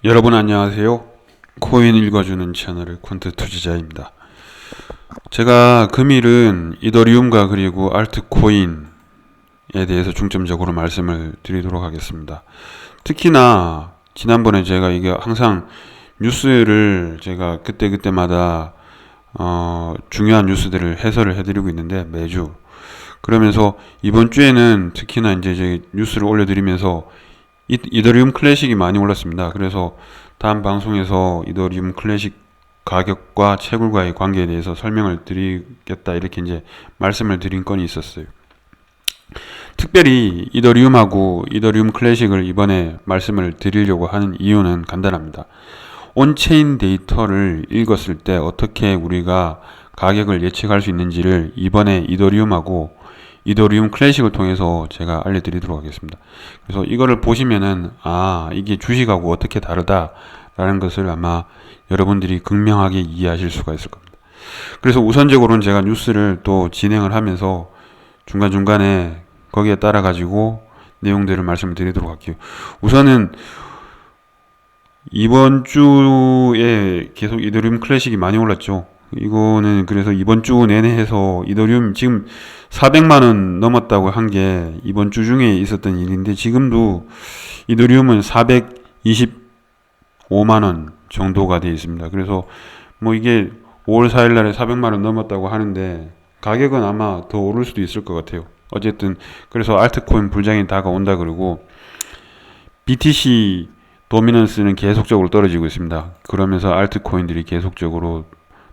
여러분 안녕하세요. 코인 읽어주는 채널의 퀀트 투자자입니다. 제가 금일은 이더리움과 그리고 알트코인에 대해서 중점적으로 말씀을 드리도록 하겠습니다. 특히나 지난번에 제가 이게 항상 뉴스를 제가 그때그때마다 중요한 뉴스들을 해설을 해드리고 있는데 매주 그러면서 이번 주에는 특히나 이제 제 뉴스를 올려드리면서 이더리움 클래식이 많이 올랐습니다. 그래서 다음 방송에서 이더리움 클래식 가격과 채굴과의 관계에 대해서 설명을 드리겠다 이렇게 이제 말씀을 드린 건이 있었어요. 특별히 이더리움하고 이더리움 클래식을 이번에 말씀을 드리려고 하는 이유는 간단합니다. 온체인 데이터를 읽었을 때 어떻게 우리가 가격을 예측할 수 있는지를 이번에 이더리움하고 이더리움 클래식을 통해서 제가 알려드리도록 하겠습니다. 그래서 이거를 보시면은 이게 주식하고 어떻게 다르다라는 것을 아마 여러분들이 극명하게 이해하실 수가 있을 겁니다. 그래서 우선적으로는 제가 뉴스를 또 진행을 하면서 중간중간에 거기에 따라 가지고 내용들을 말씀을 드리도록 할게요. 우선은 이번 주에 계속 이더리움 클래식이 많이 올랐죠. 이거는 그래서 이번 주 내내 해서 이더리움 지금 400만원 넘었다고 한 게 이번 주 중에 있었던 일인데 지금도 이더리움은 425만원 정도가 되어 있습니다. 그래서 뭐 이게 5월 4일 날에 400만원 넘었다고 하는데 가격은 아마 더 오를 수도 있을 것 같아요. 어쨌든 그래서 알트코인 불장이 다가온다 그러고 BTC 도미넌스는 계속적으로 떨어지고 있습니다. 그러면서 알트코인들이 계속적으로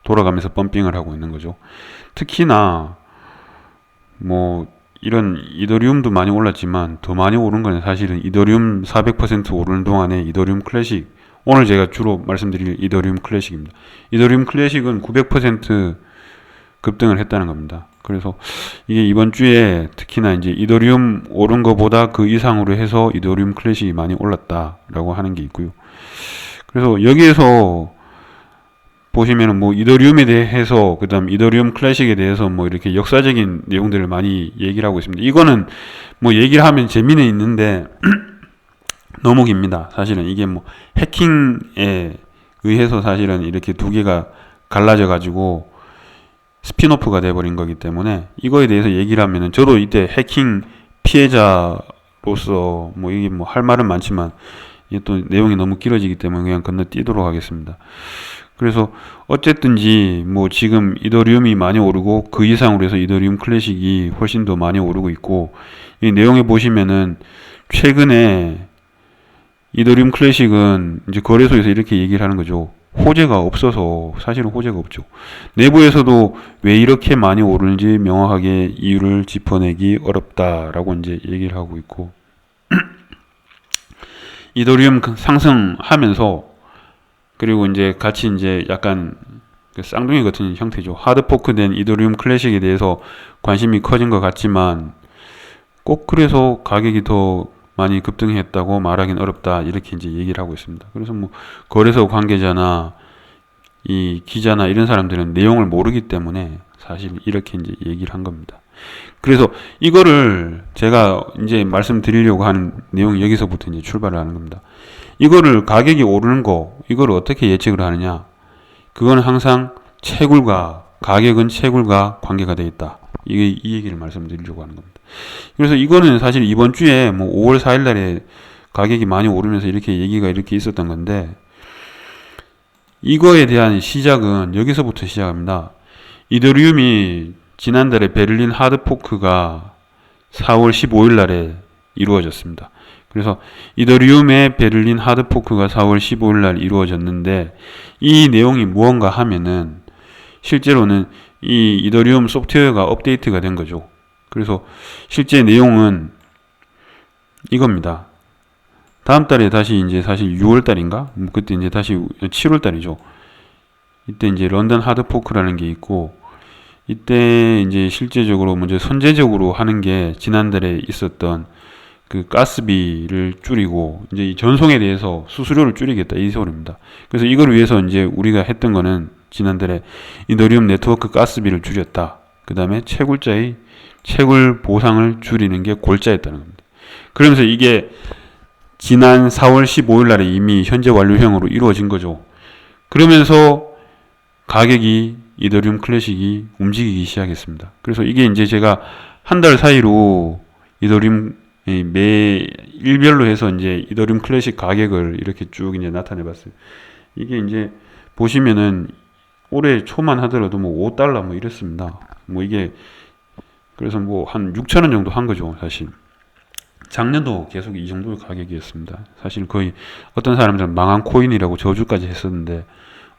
돌아가면서 펌핑을 하고 있는 거죠. 특히나 뭐 이런 이더리움도 많이 올랐지만 더 많이 오른 건 사실은 이더리움 400% 오르는 동안에 이더리움 클래식, 오늘 제가 주로 말씀드릴 이더리움 클래식입니다. 이더리움 클래식은 900% 급등을 했다는 겁니다. 그래서 이게 이번 주에 특히나 이제 이더리움 오른 것보다 그 이상으로 해서 이더리움 클래식이 많이 올랐다라고 하는 게 있고요. 그래서 여기에서 보시면은 뭐 이더리움에 대해서 그다음 이더리움 클래식에 대해서 뭐 이렇게 역사적인 내용들을 많이 얘기를 하고 있습니다. 이거는 뭐 얘기를 하면 재미는 있는데 너무 깁니다. 사실은 이게 뭐 해킹에 의해서 사실은 이렇게 두 개가 갈라져 가지고 스피노프가 돼버린 거기 때문에 이거에 대해서 얘기를 하면은 저도 이때 해킹 피해자로서 뭐 이게 뭐 할 말은 많지만 이게 또 내용이 너무 길어지기 때문에 그냥 건너뛰도록 하겠습니다. 그래서 어쨌든지 뭐 지금 이더리움이 많이 오르고 그 이상으로 해서 이더리움 클래식이 훨씬 더 많이 오르고 있고 이 내용에 보시면은 최근에 이더리움 클래식은 이제 거래소에서 이렇게 얘기를 하는 거죠. 호재가 없어서 사실은 호재가 없죠. 내부에서도 왜 이렇게 많이 오르는지 명확하게 이유를 짚어내기 어렵다라고 이제 얘기를 하고 있고 이더리움 상승하면서 그리고 이제 같이 이제 약간 쌍둥이 같은 형태죠. 하드포크된 이더리움 클래식에 대해서 관심이 커진 것 같지만 꼭 그래서 가격이 더 많이 급등했다고 말하기는 어렵다 이렇게 이제 얘기를 하고 있습니다. 그래서 뭐 거래소 관계자나 이 기자나 이런 사람들은 내용을 모르기 때문에 사실 이렇게 이제 얘기를 한 겁니다. 그래서 이거를 제가 이제 말씀드리려고 하는 내용이 여기서부터 이제 출발을 하는 겁니다. 이거를 가격이 오르는 거 이거를 어떻게 예측을 하느냐? 그건 항상 가격은 채굴과 관계가 되어 있다. 이 얘기를 말씀드리려고 하는 겁니다. 그래서 이거는 사실 이번 주에 뭐 5월 4일 날에 가격이 많이 오르면서 이렇게 얘기가 이렇게 있었던 건데 이거에 대한 시작은 여기서부터 시작합니다. 이더리움이 지난달에 베를린 하드포크가 4월 15일 날에 이루어졌습니다. 그래서 이더리움의 베를린 하드포크가 4월 15일 날 이루어졌는데 이 내용이 무언가 하면은 실제로는 이 이더리움 소프트웨어가 업데이트가 된 거죠. 그래서 실제 내용은 이겁니다. 다음 달에 다시 이제 사실 6월 달인가? 그때 이제 다시 7월 달이죠. 이때 이제 런던 하드포크라는 게 있고 이때 이제 실제적으로 먼저 선제적으로 하는 게 지난달에 있었던 그 가스비를 줄이고 이제 이 전송에 대해서 수수료를 줄이겠다 이 소리입니다. 그래서 이걸 위해서 이제 우리가 했던 거는 지난달에 이더리움 네트워크 가스비를 줄였다. 그 다음에 채굴 보상을 줄이는 게 골자였다는 겁니다. 그러면서 이게 지난 4월 15일 날에 이미 현재 완료형으로 이루어진 거죠. 그러면서 가격이 이더리움 클래식이 움직이기 시작했습니다. 그래서 이게 이제 제가 한 달 사이로 이더리움 매 일별로 해서 이제 이더리움 클래식 가격을 이렇게 쭉 이제 나타내 봤어요. 이게 이제 보시면은 올해 초만 하더라도 뭐 $5 뭐 이랬습니다. 뭐 이게 그래서 뭐 한 6,000원 정도 한 거죠, 사실. 작년도 계속 이 정도의 가격이었습니다. 사실 거의 어떤 사람들은 망한 코인이라고 저주까지 했었는데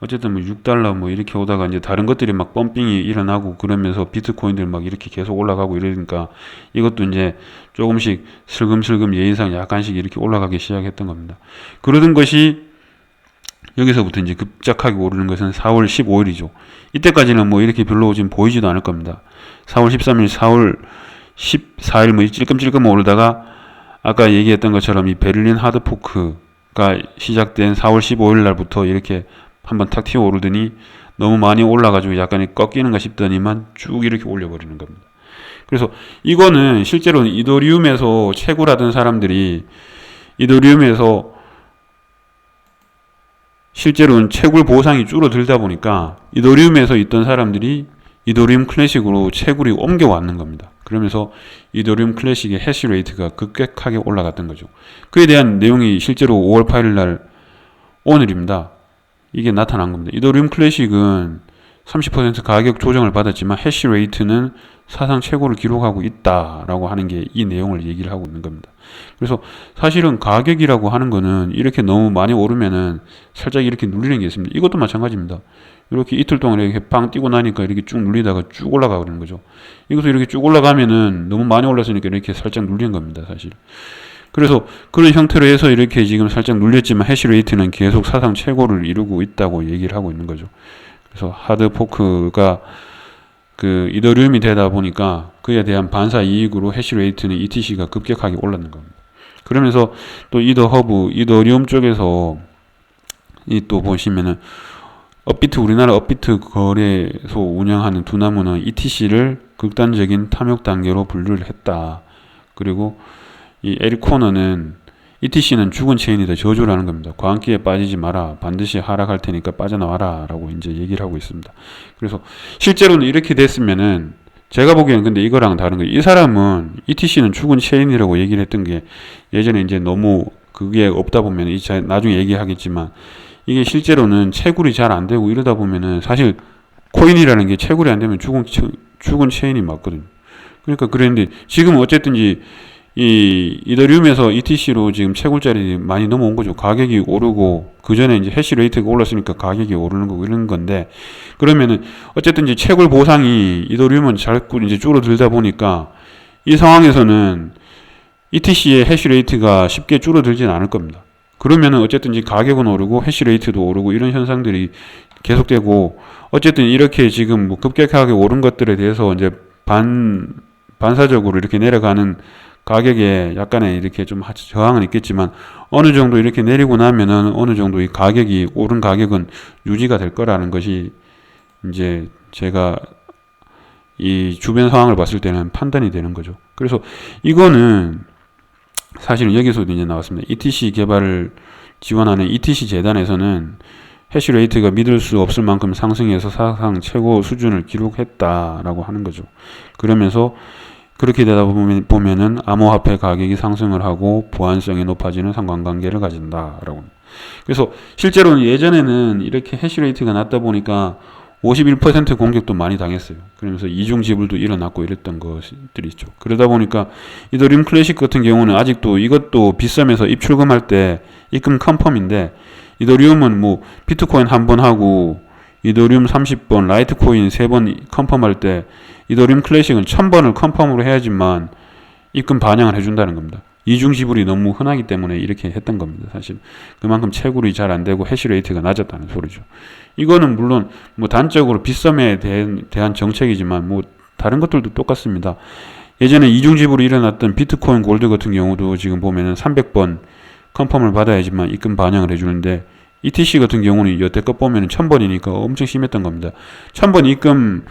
어쨌든 뭐 $6 뭐 이렇게 오다가 이제 다른 것들이 막 펌핑이 일어나고 그러면서 비트코인들 막 이렇게 계속 올라가고 이러니까 이것도 이제 조금씩 슬금슬금 예의상 약간씩 이렇게 올라가기 시작했던 겁니다. 그러던 것이 여기서부터 이제 급작하게 오르는 것은 4월 15일이죠. 이때까지는 뭐 이렇게 별로 지금 보이지도 않을 겁니다. 4월 13일, 4월 14일 뭐 찔끔찔끔 오르다가 아까 얘기했던 것처럼 이 베를린 하드포크가 시작된 4월 15일 날부터 이렇게 한번 탁 튀어 오르더니 너무 많이 올라가지고 약간 꺾이는가 싶더니만 쭉 이렇게 올려버리는 겁니다. 그래서 이거는 실제로는 이더리움에서 채굴하던 사람들이 이더리움에서 실제로는 채굴 보상이 줄어들다 보니까 이더리움에서 있던 사람들이 이더리움 클래식으로 채굴이 옮겨왔는 겁니다. 그러면서 이더리움 클래식의 해시레이트가 급격하게 올라갔던 거죠. 그에 대한 내용이 실제로 5월 8일 날 오늘입니다. 이게 나타난 겁니다. 이더리움 클래식은 30% 가격 조정을 받았지만 해시레이트는 사상 최고를 기록하고 있다라고 하는 게 이 내용을 얘기를 하고 있는 겁니다. 그래서 사실은 가격이라고 하는 거는 이렇게 너무 많이 오르면은 살짝 이렇게 눌리는 게 있습니다. 이것도 마찬가지입니다. 이렇게 이틀 동안 이렇게 빵 뛰고 나니까 이렇게 쭉 눌리다가 쭉 올라가는 거죠. 이것도 이렇게 쭉 올라가면은 너무 많이 올랐으니까 이렇게 살짝 눌리는 겁니다, 사실. 그래서 그런 형태로 해서 이렇게 지금 살짝 눌렸지만 해시레이트는 계속 사상 최고를 이루고 있다고 얘기를 하고 있는 거죠. 그래서 하드포크가 그 이더리움이 되다 보니까 그에 대한 반사 이익으로 해시레이트는 ETC가 급격하게 올랐는 겁니다. 그러면서 또 이더허브, 이더리움 쪽에서 이 또 보시면은 우리나라 업비트 거래소 운영하는 두나무는 ETC를 극단적인 탐욕 단계로 분류를 했다. 그리고 이 에릭 코너는 ETC는 죽은 체인이다, 저주라는 겁니다. 광기에 빠지지 마라, 반드시 하락할 테니까 빠져나와라 라고 이제 얘기를 하고 있습니다. 그래서 실제로는 이렇게 됐으면은 제가 보기에는 근데 이거랑 다른 거예요. 이 사람은 ETC는 죽은 체인이라고 얘기를 했던 게 예전에 이제 너무 그게 없다 보면 나중에 얘기하겠지만 이게 실제로는 채굴이 잘 안 되고 이러다 보면은 사실 코인이라는 게 채굴이 안 되면 죽은 체인이 맞거든요. 그러니까 그랬는데 지금 어쨌든지 이 이더리움에서 ETC로 지금 채굴자리 많이 넘어온 거죠. 가격이 오르고 그 전에 이제 해시레이트가 올랐으니까 가격이 오르는 거고 이런 건데 그러면은 어쨌든 이제 채굴 보상이 이더리움은 자꾸 이제 줄어들다 보니까 이 상황에서는 ETC의 해시레이트가 쉽게 줄어들지는 않을 겁니다. 그러면은 어쨌든 이제 가격은 오르고 해시레이트도 오르고 이런 현상들이 계속되고 어쨌든 이렇게 지금 뭐 급격하게 오른 것들에 대해서 이제 반사적으로 이렇게 내려가는 가격에 약간의 이렇게 좀 저항은 있겠지만 어느 정도 이렇게 내리고 나면은 어느 정도 이 가격이 오른 가격은 유지가 될 거라는 것이 이제 제가 이 주변 상황을 봤을 때는 판단이 되는 거죠. 그래서 이거는 사실은 여기서도 이제 나왔습니다. ETC 개발을 지원하는 ETC 재단에서는 해시레이트가 믿을 수 없을 만큼 상승해서 사상 최고 수준을 기록했다라고 하는 거죠. 그러면서 그렇게 되다 보면은 암호화폐 가격이 상승을 하고 보안성이 높아지는 상관관계를 가진다라고. 그래서 실제로는 예전에는 이렇게 해시레이트가 낮다 보니까 51% 공격도 많이 당했어요. 그러면서 이중 지불도 일어났고 이랬던 것들이 있죠. 그러다 보니까 이더리움 클래식 같은 경우는 아직도 이것도 빗썸에서 입출금할 때 입금 컨펌인데 이더리움은 뭐 비트코인 한 번 하고 이더리움 30번, 라이트코인 3번 컨펌할 때 이더리움 클래식은 1000번을 컨펌으로 해야지만 입금 반영을 해준다는 겁니다. 이중 지불이 너무 흔하기 때문에 이렇게 했던 겁니다. 사실 그만큼 채굴이 잘 안 되고 해시레이트가 낮았다는 소리죠. 이거는 물론 뭐 단적으로 빗썸에 대한 정책이지만 뭐 다른 것들도 똑같습니다. 예전에 이중 지불이 일어났던 비트코인 골드 같은 경우도 지금 보면은 300번 컨펌을 받아야지만 입금 반영을 해주는데 ETC 같은 경우는 여태껏 보면 1000번이니까 엄청 심했던 겁니다. 1000번 입금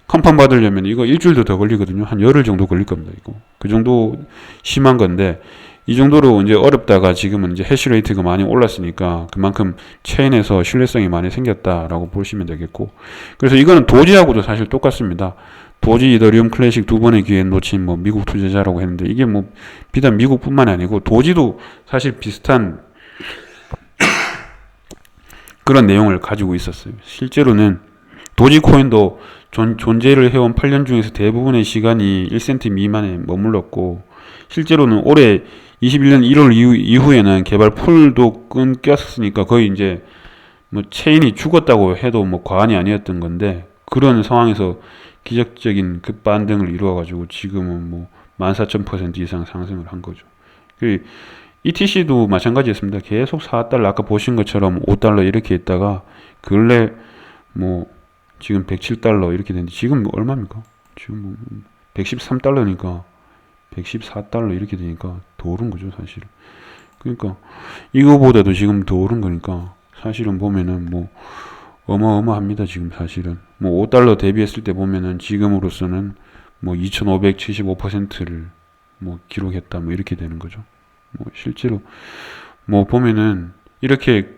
컨펌 받으려면 이거 일주일도 더 걸리거든요. 한 열흘 정도 걸릴 겁니다. 이거 그 정도 심한 건데 이 정도로 이제 어렵다가 지금은 이제 해시레이트가 많이 올랐으니까 그만큼 체인에서 신뢰성이 많이 생겼다라고 보시면 되겠고, 그래서 이거는 도지하고도 사실 똑같습니다. 도지 이더리움 클래식 두 번의 기회 놓친 뭐 미국 투자자라고 했는데, 이게 뭐 비단 미국뿐만이 아니고 도지도 사실 비슷한 그런 내용을 가지고 있었어요. 실제로는 도지코인도 존재를 해온 8년 중에서 대부분의 시간이 1센트 미만에 머물렀고, 실제로는 올해 21년 1월 이후에는 개발 풀도 끊겼으니까 거의 이제 뭐 체인이 죽었다고 해도 뭐 과언이 아니었던 건데, 그런 상황에서 기적적인 급반등을 이루어가지고 지금은 뭐 14,000% 이상 상승을 한 거죠. ETC도 마찬가지였습니다. 계속 4달러, 아까 보신 것처럼 5달러 이렇게 있다가 근래 뭐 지금 107달러 이렇게 되는데, 지금 얼마입니까? 지금 뭐 113달러니까 114달러 이렇게 되니까 더 오른 거죠, 사실은. 그러니까 이거보다도 지금 더 오른 거니까 사실은 보면은 뭐 어마어마합니다. 지금 사실은 뭐 5달러 대비했을 때 보면은 지금으로서는 뭐 2575%를 뭐 기록했다 뭐 이렇게 되는 거죠. 뭐 실제로 뭐 보면은 이렇게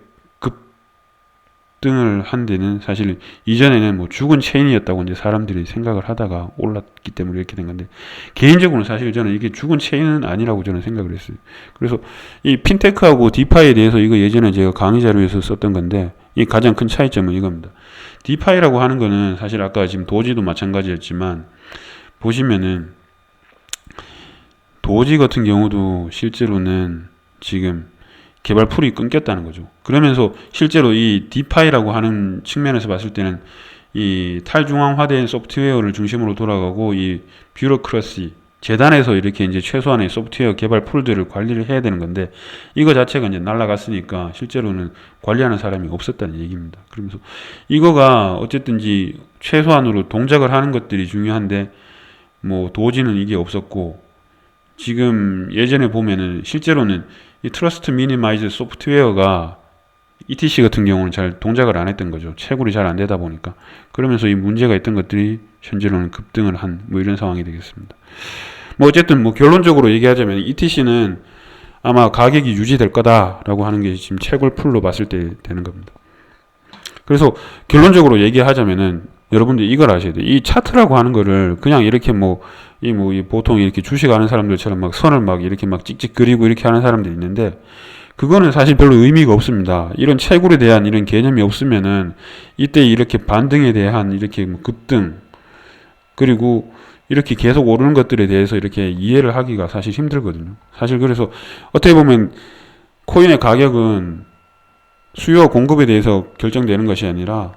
급등을 한 데는 사실 이전에는 뭐 죽은 체인이었다고 이제 사람들이 생각을 하다가 올랐기 때문에 이렇게 된 건데, 개인적으로는 사실 저는 이게 죽은 체인은 아니라고 저는 생각을 했어요. 그래서 이 핀테크하고 디파이에 대해서 이거 예전에 제가 강의 자료에서 썼던 건데, 이 가장 큰 차이점은 이겁니다. 디파이라고 하는 거는 사실 아까 지금 도지도 마찬가지였지만 보시면은 도지 같은 경우도 실제로는 지금 개발 풀이 끊겼다는 거죠. 그러면서 실제로 이 디파이라고 하는 측면에서 봤을 때는 이 탈중앙화된 소프트웨어를 중심으로 돌아가고, 이 뷰로크러시 재단에서 이렇게 이제 최소한의 소프트웨어 개발 풀들을 관리를 해야 되는 건데, 이거 자체가 이제 날아갔으니까 실제로는 관리하는 사람이 없었다는 얘기입니다. 그러면서 이거가 어쨌든지 최소한으로 동작을 하는 것들이 중요한데, 뭐 도지는 이게 없었고, 지금 예전에 보면은 실제로는 이 트러스트 미니마이즈 소프트웨어가 ETC 같은 경우는 잘 동작을 안 했던 거죠. 채굴이 잘 안 되다 보니까. 그러면서 이 문제가 있던 것들이 현재로는 급등을 한 뭐 이런 상황이 되겠습니다. 뭐 어쨌든 뭐 결론적으로 얘기하자면 ETC는 아마 가격이 유지될 거다라고 하는 게 지금 채굴 풀로 봤을 때 되는 겁니다. 그래서 결론적으로 얘기하자면은 여러분들 이걸 아셔야 돼요. 이 차트라고 하는 거를 그냥 이렇게 이 보통 이렇게 주식 아는 사람들처럼 막 선을 막 이렇게 막 찍찍 그리고 이렇게 하는 사람들이 있는데, 그거는 사실 별로 의미가 없습니다. 이런 채굴에 대한 이런 개념이 없으면은 이때 이렇게 반등에 대한 이렇게 뭐 급등, 그리고 이렇게 계속 오르는 것들에 대해서 이렇게 이해를 하기가 사실 힘들거든요. 사실 그래서 어떻게 보면 코인의 가격은 수요와 공급에 대해서 결정되는 것이 아니라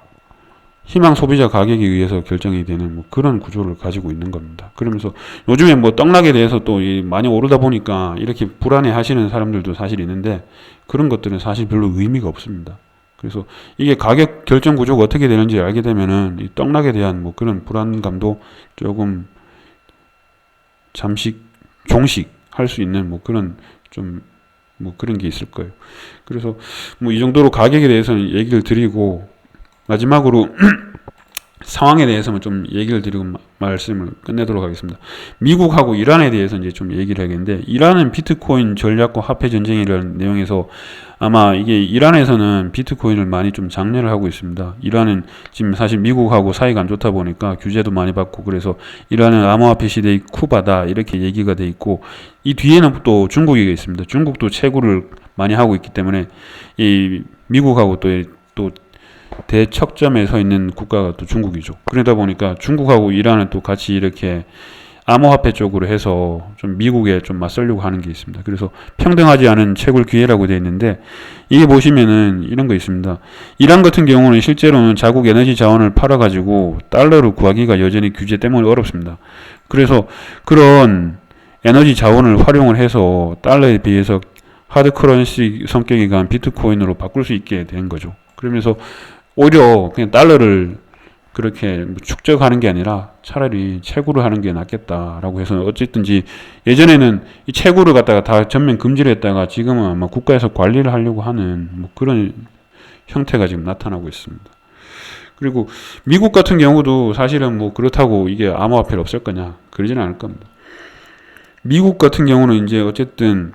희망 소비자 가격에 의해서 결정이 되는 뭐 그런 구조를 가지고 있는 겁니다. 그러면서 요즘에 뭐 떡락에 대해서 또 많이 오르다 보니까 이렇게 불안해 하시는 사람들도 사실 있는데, 그런 것들은 사실 별로 의미가 없습니다. 그래서 이게 가격 결정 구조가 어떻게 되는지 알게 되면은 이 떡락에 대한 뭐 그런 불안감도 조금 잠시 종식할 수 있는 뭐 그런 좀 뭐 그런 게 있을 거예요. 그래서 뭐 이 정도로 가격에 대해서는 얘기를 드리고, 마지막으로 상황에 대해서는 좀 얘기를 드리고 말씀을 끝내도록 하겠습니다. 미국하고 이란에 대해서 이제 좀 얘기를 하겠는데, 이란은 비트코인 전략과 화폐 전쟁이라는 내용에서 아마 이게 이란에서는 비트코인을 많이 좀 장려를 하고 있습니다. 이란은 지금 사실 미국하고 사이가 안 좋다 보니까 규제도 많이 받고, 그래서 이란은 암호화폐 시대의 쿠바다 이렇게 얘기가 돼 있고, 이 뒤에는 또 중국이 있습니다. 중국도 채굴을 많이 하고 있기 때문에 이 미국하고 또 대척점에 서 있는 국가가 또 중국이죠. 그러다 보니까 중국하고 이란은 또 같이 이렇게 암호화폐 쪽으로 해서 좀 미국에 좀 맞서려고 하는 게 있습니다. 그래서 평등하지 않은 채굴 기회라고 되어 있는데, 이게 보시면은 이런 거 있습니다. 이란 같은 경우는 실제로는 자국 에너지 자원을 팔아가지고 달러를 구하기가 여전히 규제 때문에 어렵습니다. 그래서 그런 에너지 자원을 활용을 해서 달러에 비해서 하드 커런시 성격이 강한 비트코인으로 바꿀 수 있게 된 거죠. 그러면서 오히려 그냥 달러를 그렇게 축적하는 게 아니라 차라리 채굴을 하는 게 낫겠다라고 해서, 어쨌든지 예전에는 이 채굴을 갖다가 다 전면 금지를 했다가 지금은 아마 국가에서 관리를 하려고 하는 뭐 그런 형태가 지금 나타나고 있습니다. 그리고 미국 같은 경우도 사실은 뭐 그렇다고 이게 암호화폐를 없앨 거냐, 그러지는 않을 겁니다. 미국 같은 경우는 이제 어쨌든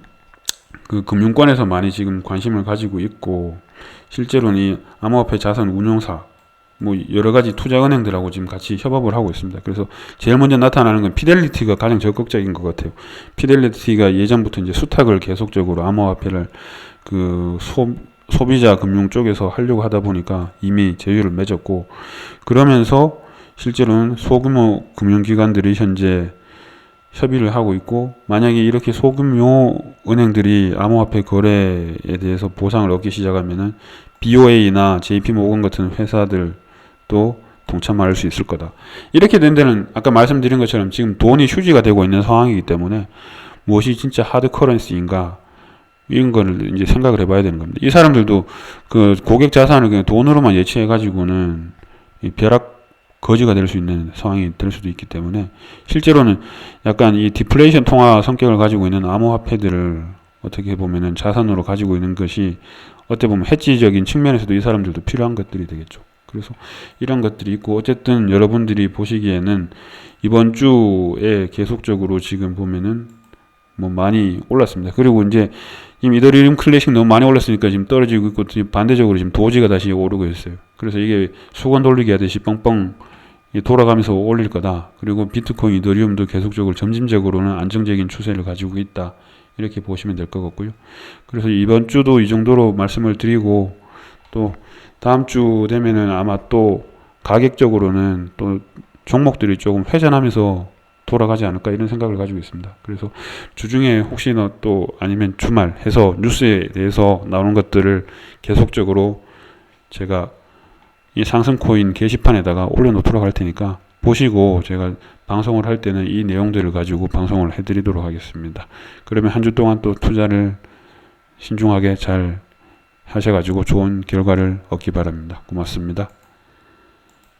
그 금융권에서 많이 지금 관심을 가지고 있고, 실제로는 이 암호화폐 자산 운용사, 뭐 여러 가지 투자은행들하고 지금 같이 협업을 하고 있습니다. 그래서 제일 먼저 나타나는 건 피델리티가 가장 적극적인 것 같아요. 피델리티가 예전부터 이제 수탁을 계속적으로 암호화폐를 그 소비자 금융 쪽에서 하려고 하다 보니까 이미 제휴를 맺었고, 그러면서 실제로는 소규모 금융기관들이 현재 협의를 하고 있고, 만약에 이렇게 소규모 은행들이 암호화폐 거래에 대해서 보상을 얻기 시작하면은 BOA나 JP모건 같은 회사들도 동참할 수 있을 거다. 이렇게 된 데는 아까 말씀드린 것처럼 지금 돈이 휴지가 되고 있는 상황이기 때문에 무엇이 진짜 하드 커런시인가, 이런 거를 이제 생각을 해봐야 되는 겁니다. 이 사람들도 그 고객 자산을 그냥 돈으로만 예치해가지고는 이 벼락 거지가 될 수 있는 상황이 될 수도 있기 때문에, 실제로는 약간 이 디플레이션 통화 성격을 가지고 있는 암호화폐들을 어떻게 보면은 자산으로 가지고 있는 것이 어떻게 보면 해지적인 측면에서도 이 사람들도 필요한 것들이 되겠죠. 그래서 이런 것들이 있고, 어쨌든 여러분들이 보시기에는 이번 주에 계속적으로 지금 보면은 뭐 많이 올랐습니다. 그리고 이제 지금 이더리움 클래식 너무 많이 올랐으니까 지금 떨어지고 있고, 반대적으로 지금 도지가 다시 오르고 있어요. 그래서 이게 수건 돌리기 하듯이 뻥뻥 돌아가면서 올릴 거다. 그리고 비트코인, 이더리움도 계속적으로 점진적으로는 안정적인 추세를 가지고 있다. 이렇게 보시면 될 것 같고요. 그래서 이번 주도 이 정도로 말씀을 드리고, 또 다음 주 되면은 아마 또 가격적으로는 또 종목들이 조금 회전하면서 돌아가지 않을까, 이런 생각을 가지고 있습니다. 그래서 주중에 혹시나 또 아니면 주말 해서 뉴스에 대해서 나오는 것들을 계속적으로 제가 이 상승 코인 게시판에다가 올려놓도록 할 테니까 보시고, 제가 방송을 할 때는 이 내용들을 가지고 방송을 해드리도록 하겠습니다. 그러면 한 주 동안 또 투자를 신중하게 잘 하셔가지고 좋은 결과를 얻기 바랍니다. 고맙습니다.